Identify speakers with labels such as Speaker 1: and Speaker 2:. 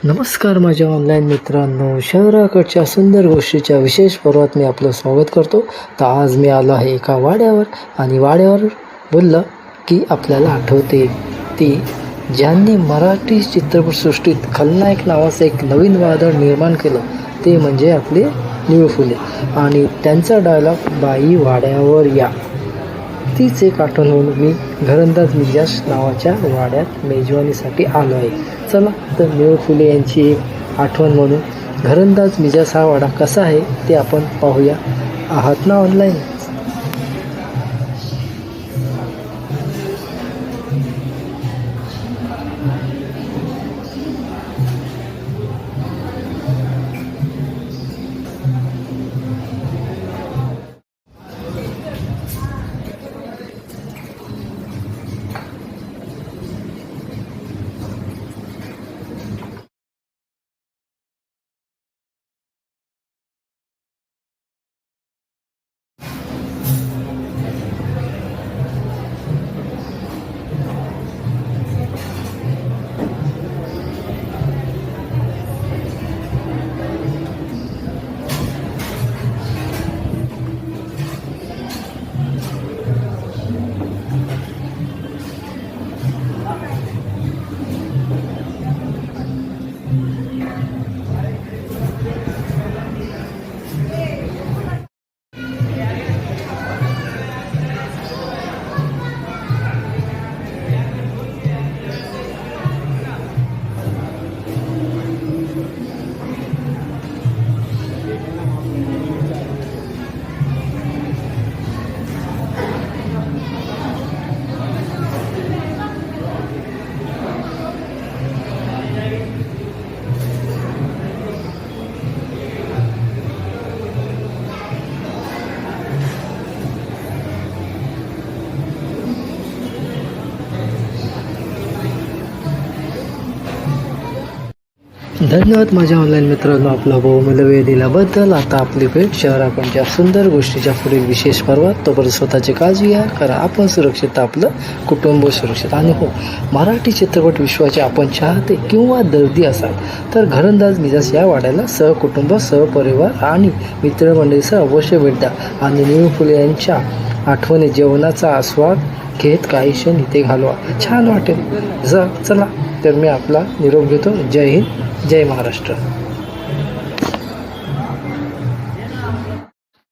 Speaker 1: नमस्कार माझ्या ऑनलाईन मित्रांनो, शहराकडच्या सुंदर गोष्टीच्या विशेष पर्वात मी आपलं स्वागत करतो. तर आज मी आलो आहे एका वाड्यावर आणि वाड्यावर बोललं की आपल्याला आठवते ती ज्यांनी मराठी चित्रपटसृष्टीत खलनायक नावाचं एक नवीन वादळ निर्माण केलं, ते म्हणजे आपले निळू फुले. आणि त्यांचा डायलॉग बाई वाड्यावर या, तीच एक आठवण म्हणून मी घरंदाज मिजाज नावाच्या वाड्यात मेजवानीसाठी आलो आहे. चला तर निळू फुले यांची एक आठवण म्हणून घरंदाज मिजाज हा वाडा कसा आहे ते आपण पाहूया. आहात ना ऑनलाईन? धन्यवाद माझ्या ऑनलाईन मित्रांनो, आपला बहुमूल्य वेळ दिल्याबद्दल. आता आपली भेट शहराकडच्या सुंदर गोष्टीच्या पुढील विशेष पर्वात. तोपर्यंत स्वतःची काळजी घ्या, करा आपण सुरक्षित, आपलं कुटुंब सुरक्षित. आणि हो, मराठी चित्रपट विश्वाचे आपण चाहते किंवा दर्दी असाल तर घरंदाज मिजाज या वाड्याला सहकुटुंब, सहपरिवार आणि मित्रमंडळीसह अवश्य भेट द्या आणि निळू फुले यांच्या आठवणी जेवणाचा आस्वाद घेत काही क्षण इथे घालवा, छान वाटेल. चला तर मी आपला निरोप घेतो. जय हिंद, जय महाराष्ट्र.